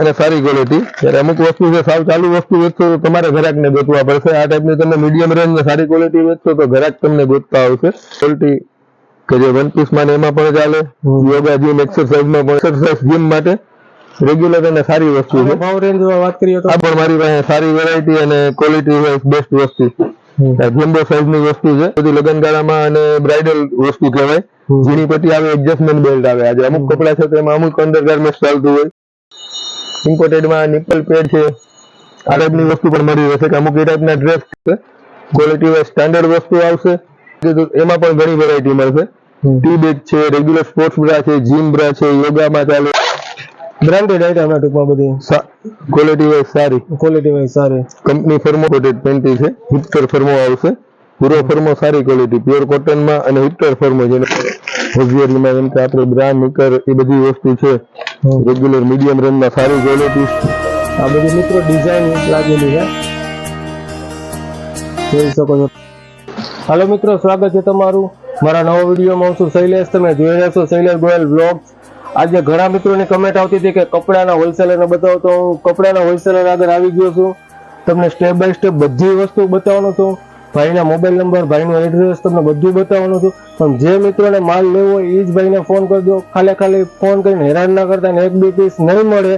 અને સારી ક્વોલિટી. ત્યારે અમુક વસ્તુ છે સાવ ચાલુ વસ્તુ વેચશો તો તમારે ગ્રાહકને ગોતવા પડશે. આ ટાઈપની તમે મીડિયમ રેન્જ સારી ક્વોલિટી વેચશો તો ગ્રાહક તમને ગોતતા આવશે. ક્વોલિટી કે જે વન પીસ માં એમાં પણ ચાલે, યોગા જીમ એક્સરસાઇઝમાં પણ, એક્સરસાઇઝ જીમ માટે રેગ્યુલર અને સારી વસ્તુ છે. ભાવ રેન્જ વાત કરીએ તો આ પણ મારી પાસે સારી વેરાયટી અને ક્વોલિટી વાઇઝ બેસ્ટ વસ્તુ. જમ્બો સાઇઝ ની વસ્તુ છે, બધી લગ્નગાળામાં અને બ્રાઇડલ વસ્તુ કહેવાય. ઝીણી પટ્ટી આવે, એડજસ્ટમેન્ટ બેલ્ટ આવે. આજે અમુક કપડા છે તો એમાં અમુક અંડરગાર્મેન્ટ ચાલતું હોય. ઇમ્પોર્ટેડમાં નિપલ પેડ છે, આ ટાઈપની વસ્તુ પણ મળી રહેશે. કે અમુક એ ટાઈપના ડ્રેસ છે, ક્વોલિટી વાઇઝ સ્ટાન્ડર્ડ વસ્તુ આવશે. એમાં પણ ઘણી વેરાયટી મળશે. ટી બેગ છે, રેગ્યુલર સ્પોર્ટ્સ બ્રા છે, જીમ બ્રા છે, યોગામાં ચાલે, બ્રાન્ડેડ આઈટમ છે ટૂંકમાં બધી. ક્વોલિટી વાઇઝ સારી, ક્વોલિટી વાઇઝ સારી. કંપની ફર્મો કોટેડ પેન્ટી છે, હિપ્ટર ફર્મો આવશે. પૂરો ફર્મો સારી ક્વોલિટી, પ્યોર કોટનમાં અને હિપ્ટર ફર્મો જેને હોઝિયરીમાં જેમ કે આપણે બ્રા નીકર એ બધી વસ્તુ છે. રેગ્યુલર મીડિયમ રેન્જમાં સારી ક્વોલિટી. આ બધી મિત્રો ડિઝાઇન લાગેલી છે, જોઈ શકો છો. હાલો મિત્રો, સ્વાગત છે તમારું મારા નવા વિડીયોમાં. હું છું શૈલેષ, તમે જોઈ રહ્યા છો શૈલેષ ગોયલ વ્લોગ્સ. આજે ઘણા મિત્રોની કમેન્ટ આવતી હતી કે કપડાના હોલસેલરને બતાવો, તો હું કપડાના હોલસેલર આગળ આવી ગયો છું. તમને સ્ટેપ બાય સ્ટેપ બધી વસ્તુ બતાવવાનો છું. ભાઈના મોબાઈલ નંબર, ભાઈનું એડ્રેસ તમને બધું બતાવવાનું છું. પણ જે મિત્રોને માલ લેવો હોય એ જ ભાઈને ફોન કરજો. ખાલી ફોન કરીને હેરાન ના કરતા. ને એક બે પીસ નહીં મળે,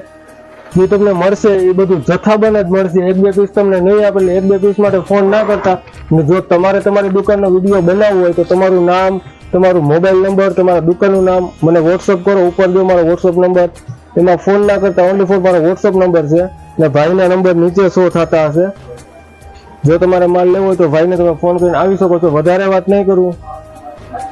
જે તમને મળશે એ બધું જથ્થાબંધ જ મળશે. એક બે પીસ તમને નહીં આપે એટલે એક બે પીસ માટે ફોન ના કરતા. ને જો તમારે તમારી દુકાનનો વિડીયો બનાવવો હોય તો તમારું નામ, તમારું મોબાઈલ નંબર, તમારા દુકાનનું નામ મને વોટ્સઅપ કરો. ઉપર જો મારો વોટ્સઅપ નંબર, એમાં ફોન ના કરતા. ઓનલી ફોર મારો વોટ્સઅપ નંબર છે ને ભાઈના નંબર નીચે શો થતા હશે. જો તમારે માલ લેવો હોય તો ભાઈને તમે ફોન કરીને આવી શકો છો. વધારે વાત નહીં કરું,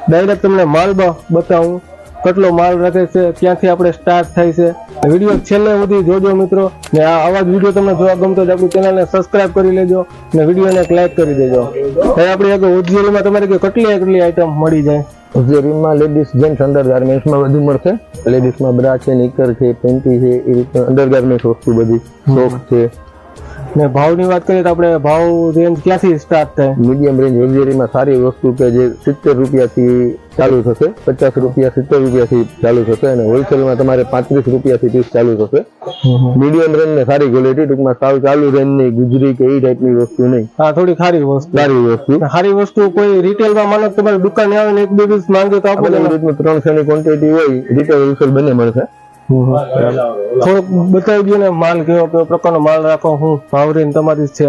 ડાયરેક્ટ તમને માલ બતાવું, કેટલો માલ રાખે છે, ક્યાંથી આપણે સ્ટાર્ટ થાય છે. વિડીયો છેલ્લે સુધી જોજો મિત્રો. ને આવા જ વિડીયો તમને જોવા ગમતો હોય આપણી ચેનલને સબસ્ક્રાઇબ કરી લેજો ને વિડીયોને એક લાઈક કરી દેજો. હવે આપણે આગળ હોઝિયરીમાં તમારે કેટલી આઈટમ મળી જાય. હોઝિયરીમાં લેડીઝ જેન્ટ્સ અંડરગાર્મેન્ટ્સમાં બધું મળશે. લેડીઝમાં બ્રા છે, નીકર છે, પેન્ટી છે, એ રીતે અંડરગાર્મેન્ટ વસ્તુ બધી, સોક્સ છે. ને ભાવની વાત કરીએ તો આપણે ભાવ રેન્જ ક્યાંથી સ્ટાર્ટ થાય? મીડિયમ રેન્જ હોઝિયરીમાં સારી વસ્તુ કે જે 70 રૂપિયાથી ચાલુ થશે, 50 રૂપિયા 70 રૂપિયાથી ચાલુ થશે. અને હોલસેલમાં તમારે 35 રૂપિયાથી પીસ ચાલુ થશે. મીડિયમ રેન્જ ને સારી ક્વોલિટી, ટૂંકમાં સાવ ચાલુ રેન્જ ની ગુજરી કે એ ટાઈપની વસ્તુ નહીં. હા, થોડી સારી વસ્તુ. કોઈ રિટેલમાં માનો તમારી દુકાને આવે ને એક બે પીસ માંગે તો આપણે 300 ની ક્વોન્ટિટી હોય, રિટેલ હોલસેલ બંને મળશે. થોડુંક બતાવી દો ને માલ કેવો પ્રકારનો માલ રાખો, હું ભાવ રેન્જ તમારી છે.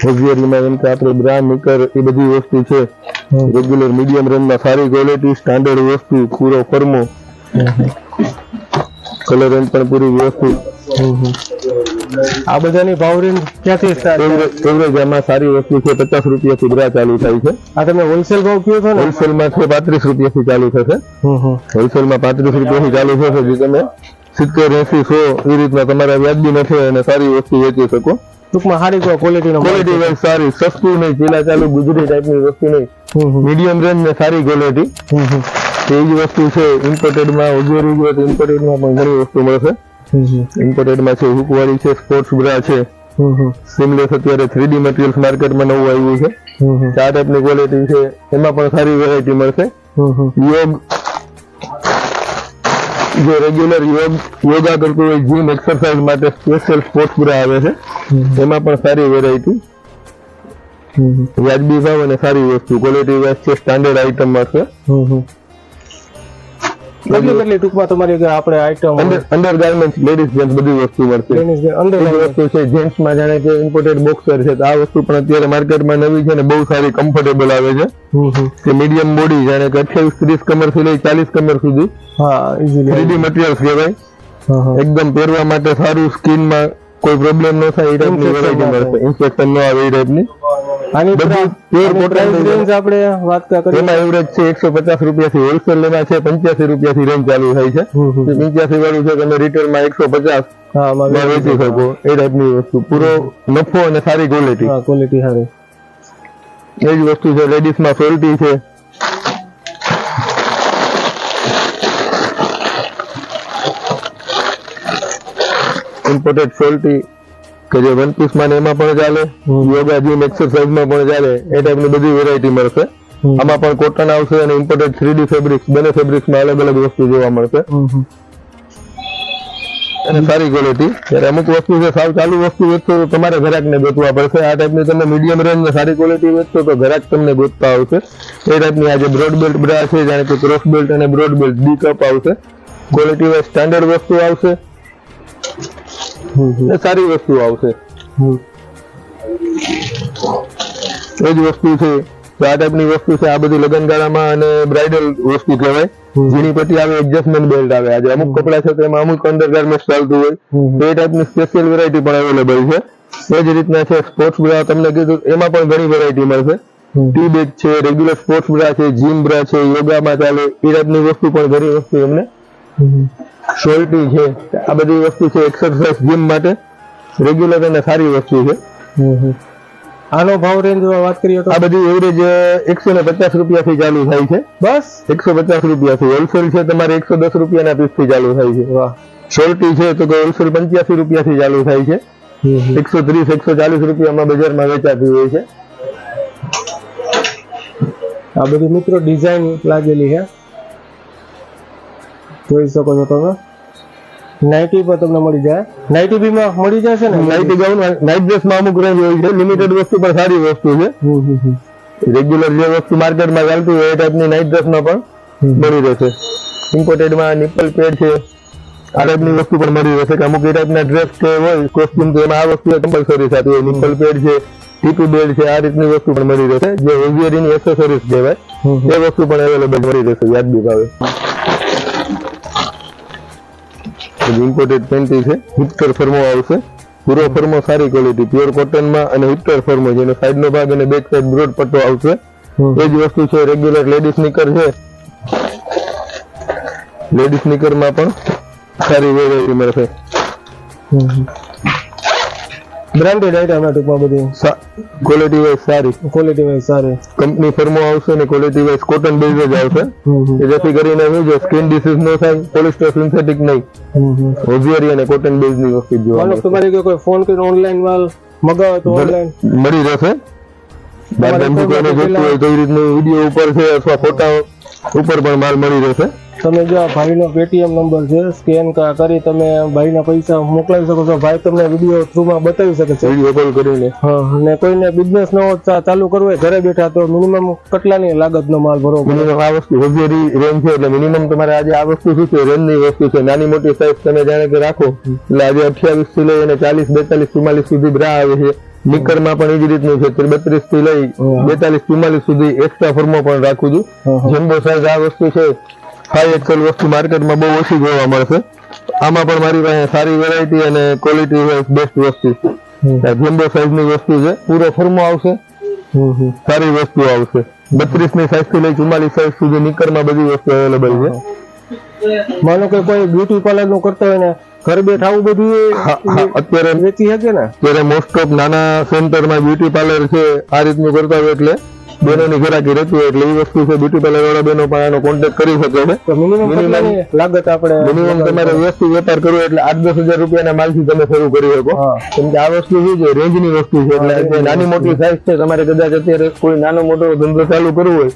હોઝિયરીમાં એમ કે આપણે બ્રા નીકર એ બધી વસ્તુ છે. રેગ્યુલર મીડિયમ રેન્જમાં સારી ક્વોલિટી, સ્ટાન્ડર્ડ વસ્તુ, પૂરો ફર્મો, કલર રેન્જ પણ પૂરી વ્યવસ્થિત. આ બધાની ભાવ રેન્જ ક્યાંથી સ્ટાર્ટ? એવરેજ આમાં સારી વસ્તુ છે 50 રૂપિયાથી બ્રા ચાલુ થાય છે. આ તમે હોલસેલ ભાવ કયો છો ને? હોલસેલમાં છે 35 રૂપિયાથી ચાલુ થશે. હોલસેલમાં 35 રૂપિયાથી ચાલુ થશે. જે તમે 70, 80, 100 એ રીતના તમારા વ્યાજબી નથી અને સારી વસ્તુ વેચી શકો. ટૂંકમાં સારી ક્વોલિટી વાઇઝ સારી, સસ્તું નહીં, ચીલા ચાલુ ગુજરી ટાઈપની વસ્તુ નહીં. મીડિયમ રેન્જ ને સારી ક્વોલિટી. એ જ વસ્તુ છે ઇમ્પોર્ટેડમાં. હોઝિયરી જોઈએ તો ઇમ્પોર્ટેડમાં પણ ઘણી વસ્તુ મળશે. ઇમ્પોર્ટેડમાં છે હુકવાળી છે, સ્પોર્ટ્સ બ્રા છે, સિમલેસ અત્યારે 3D મટીરિયલ્સ માર્કેટમાં નવું આવ્યું છે. આ ટાઈપની ક્વોલિટી છે, એમાં પણ સારી વેરાયટી મળશે. યોગ, જે રેગ્યુલર યોગા કરતું હોય, જીમ એક્સરસાઇઝ માટે સ્પેશિયલ સ્પોર્ટ્સ બ્રા આવે છે. એમાં પણ સારી વેરાયટી, વ્યાજબી ભાવ અને સારી વસ્તુ, ક્વોલિટી વાઇઝ છે, સ્ટાન્ડર્ડ આઈટમ મળશે. કેટલી ટૂંકમાં તમારી આપણે આઈટમ અંડરગાર્મેન્ટ, લેડીઝ જેન્ટ્સ બધી વસ્તુ મળશે. વસ્તુ છે જેન્ટ્સમાં, જાણે કે ઇમ્પોર્ટેડ બોક્સર છે, તો આ વસ્તુ પણ અત્યારે માર્કેટમાં નવી છે ને બહુ સારી કમ્ફર્ટેબલ આવે છે. કે મીડિયમ બોડી, જાણે કે 28-30 કમરથી લઈ 40 કમર સુધી. હા, ઇઝીલી 3D મટીરિયલ્સ કહેવાય. એકદમ પહેરવા માટે સારું, સ્કિનમાં કોઈ પ્રોબ્લેમ ન થાય એ ટાઈપની વેરાયટી મળશે. ઇન્ફેક્શન ન આવે એ ટાઈપની. આની પ્યોર કોટન રેન્જ આપણે વાત કરીએ એમાં એવરેજ છે 150 રૂપિયાથી, હોલસેલ લેવા છે 85 રૂપિયાથી રેન્જ ચાલુ થાય છે. 85 વાળું છે તમે રિટેલમાં 150 વેચી શકો એ ટાઈપની વસ્તુ. પૂરો નફો અને સારી ક્વોલિટી. ક્વોલિટી સારી. એ જ વસ્તુ છે. લેડીઝ માં સોલ્ટી છે, ઇમ્પોર્ટેડ સોલ્ટી કે જે વન પીસ માં ને એમાં પણ ચાલે, યોગા જીમ એક્સરસાઇઝ માં પણ ચાલે, એ ટાઈપની બધી વેરાયટી મળશે. આમાં પણ કોટન આવશે અને ઇમ્પોર્ટેડ 3D ફેબ્રિક્સ, બંને ફેબ્રિક્સ માં અલગ અલગ વસ્તુ જોવા મળશે અને સારી ક્વોલિટી. જ્યારે અમુક વસ્તુ છે સાવ ચાલુ વસ્તુ વેચશો તો તમારે ગ્રાહકને ગોતવા પડશે. આ ટાઈપની તમે મીડિયમ રેન્જ સારી ક્વોલિટી વેચશો તો ગ્રાહક તમને ગોતતા આવશે. એ ટાઈપની આ જે બ્રોડ બેલ્ટ બ્રા છે, જાણે કે ક્રોસ બેલ્ટ અને બ્રોડ બેલ્ટ ડી કપ આવશે. ક્વોલિટી વાઇઝ સ્ટાન્ડર્ડ વસ્તુ આવશે, સારી વસ્તુ આવશે. એ જ વસ્તુ છે. આ ટાઈપની વસ્તુ છે. આ બધી લગનગાળામાં અને બ્રાઇડલ વસ્તુ કહેવાય. ઝીણી પટ્ટી આવે, એડજસ્ટમેન્ટ બેલ્ટ આવે. આજે અમુક કપડા છે તેમાં અમુક અંડરગાર્મેન્ટ ચાલતું હોય, એ ટાઈપની સ્પેશિયલ વેરાયટી પણ અવેલેબલ છે. એ જ રીતના છે સ્પોર્ટ્સ બ્રા, તમને કીધું એમાં પણ ઘણી વેરાયટી મળશે. ટી બેગ છે, રેગ્યુલર સ્પોર્ટ્સ બ્રા છે, જીમ બ્રા છે, યોગામાં ચાલે એ ટાઈપની વસ્તુ પણ ઘણી વસ્તુ એમને. શોલ્ટી છે, આ બધી વસ્તુ છે એક્સરસાઇઝ જીમ માટે રેગ્યુલર અને સારી વસ્તુ છે. આનો ભાવ રેન્જ વાત કરીએ તો આ બધી એવરેજ 150 રૂપિયાથી ચાલુ થાય છે. બસ 150 રૂપિયાથી. હોલસેલ છે તમારે 110 રૂપિયાના પીસ થી ચાલુ થાય છે. વાહ. શોર્ટી છે તો હોલસેલ 85 રૂપિયાથી ચાલુ થાય છે. 130 140 રૂપિયામાં બજારમાં વેચાતી હોય છે. આ બધી મિત્રો ડિઝાઇન લાગેલી છે, જોઈ શકો છો તમે. નાઇટી પર તમને મળી જાય. નાઇટી બી માં મળી જશે ને? નાઇટી ગાઉન, નાઇટ ડ્રેસ માં અમુક રેન્જ હોય છે. લિમિટેડ વસ્તુ પણ સારી વસ્તુ છે. રેગ્યુલર જે વસ્તુ માર્કેટમાં ચાલતી હોય એ ટાઈપની નાઇટ ડ્રેસ માં પણ મળી રહેશે. ઇમ્પોર્ટેડ માં નિપલ પેડ છે, આ ટાઈપની વસ્તુ પણ મળી રહેશે. કે અમુક એ ટાઈપના ડ્રેસ કે હોય કોસ્ટ્યુમ તો એમાં આ વસ્તુ કમ્પલસરી થતી હોય. નિપલ પેડ છે, ટીપી બેલ્ટ છે, આ રીતની વસ્તુ પણ મળી રહેશે. જે હોઝિયરીની એસેસરીઝ કહેવાય એ વસ્તુ પણ અવેલેબલ મળી રહેશે વ્યાજબી ભાવે. ઇમ્પોર્ટેડ પેન્ટી છે, હિપ્ટર ફર્મો આવશે. પૂરો ફર્મો સારી ક્વોલિટી, પ્યોર કોટન માં અને હિપ્ટર ફર્મો જેનો સાઈડ નો ભાગ અને બેક સાઈડ બ્રોડ પટ્ટો આવશે. એ જ વસ્તુ છે. રેગ્યુલર લેડી સ્નીકર છે, લેડી સ્નીકર માં પણ સારી વેરાયટી મળશે. બ્રાન્ડેડ આઈટમ છે ટૂંકમાં બધી. ક્વોલિટી વાઇઝ સારી, ક્વોલિટી વાઇઝ સારી કંપની ફર્મો આવશે ને ક્વોલિટી વાઇઝ કોટન બેઝ જ આવશે. જેથી કરીને શું છે સ્કિન ડિસીઝ ન થાય, પોલિસ્ટર સિન્થેટિક નહીં, હોઝિયરી અને કોટન બેઝ ની વસ્તુ જોવા મળશે. તમારે કોઈ ફોન કરીને ઓનલાઈન માલ મગાવો તો ઓનલાઈન મળી રહેશે. બારગામથી કોઈને જોઈતું હોય તો એ રીતનું વિડીયો ઉપર છે અથવા ફોટા ઉપર પણ માલ મળી રહેશે. તમે જો આ ભાઈનો પેટીએમ નંબર છે, સ્કેન કરી તમે ભાઈના પૈસા મોકલાવી શકો છો. ભાઈ તમને વિડીયો થ્રુમાં બતાવી શકે છે, વિડીયો કોલ કરીને. હા, અને કોઈને બિઝનેસ નવો ચાલુ કરવો હોય ઘરે બેઠા તો મિનિમમ કેટલાની લાગતનો માલ ભરવો પડે? મિનિમમ આ વસ્તુ હોઝિયરી રેન્જ છે એટલે મિનિમમ તમારે આજે આ વસ્તુ શું છે રેન્જની વસ્તુ છે. નાની મોટી સાઈઝ તમે જાણે કે રાખો એટલે આજે 28 થી લઈ અને 40 42 44 સુધી બ્રા આવે છે. નિકર માં પણ એ જ રીતનું છે. 32 થી લઈ 42 44 સુધી એક્સ્ટ્રા ફોર્મો પણ રાખું છું. જમ્બો સાઈઝ આ વસ્તુ છે 5 XL વસ્તુ માર્કેટમાં બહુ ઓછી જોવા મળશે. આમાં પણ મારી પાસે સારી વેરાયટી અને ક્વોલિટી વાઇઝ બેસ્ટ વસ્તુ જમ્બો સાઈઝ ની વસ્તુ છે. પૂરો ફોર્મો આવશે, સારી વસ્તુ આવશે. 32 ની સાઈઝ થી લઈ 44 સાઈઝ સુધી નિકર માં બધી વસ્તુ અવેલેબલ છે. માનો કે કોઈ બ્યુટી પાર્લર નું કરતા હોય ને ઘર બેઠા આવું બધું અત્યારે વેચી શકે ને? અત્યારે મોસ્ટ ઓફ નાના સેન્ટરમાં બ્યુટી પાર્લર છે આ રીતનું કરતા હોય એટલે બહેનોની ઘરાકી રહેતી હોય એટલે એ વસ્તુ છે. બ્યુટી પાર્લર વાળા બહેનો પણ આનો કોન્ટેક્ટ કરી શકે છે. તો મિનિમમ લાગત આપણે મિનિમમ તમારે વસ્તુ વેપાર કરવો એટલે 8-10 હજાર રૂપિયાના માલથી તમે શરૂ કરી શકો. કેમ કે આ વસ્તુ શું છે રેન્જની વસ્તુ છે એટલે નાની મોટી સાઈઝ છે. તમારે કદાચ અત્યારે કોઈ નાનો મોટો ધંધો ચાલુ કરવો હોય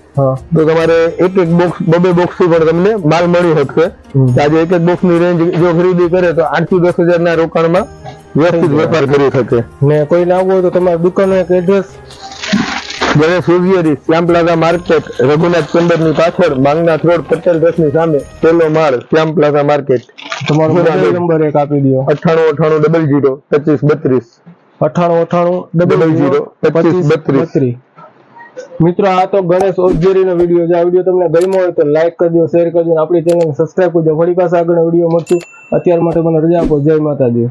તો તમારે એક બોક્સ 2 બોક્સ થી પણ તમને માલ મળી શકશે. આજે એક બોક્સ ની રેન્જ જો ખરીદી કરે તો 8 થી 10 હજારના રોકાણમાં વ્યવસ્થિત વેપાર કરી શકે. ને કોઈ ના આવવું હોય તો તમારી દુકાનનું એક એડ્રેસ? ગણેશ હોઝિયરી, શ્યામ પ્લાઝા માર્કેટ, રઘુનાથ ચેમ્બર ની પાછળ, માંગનાથ રોડ, પટેલ ટ્રસ્ટ ની સામે, પહેલો માળ, શ્યામ પ્લાઝા માર્કેટ. તમારો મોબાઈલ નંબર એક આપી દો. 989800 2532. 989800 2532. મિત્રો આ તો ગણેશ હોઝિયરી નો વિડીયો છે. આ વિડીયો તમને ગમ્યો હોય તો લાઈક કરજો, શેર કરજો, આપણી ચેનલ સબસ્ક્રાઇબ કરજો. ફરી પાછા આગળ વિડીયો મળશું. અત્યાર માટે મને રજા આપો. જય માતાજી.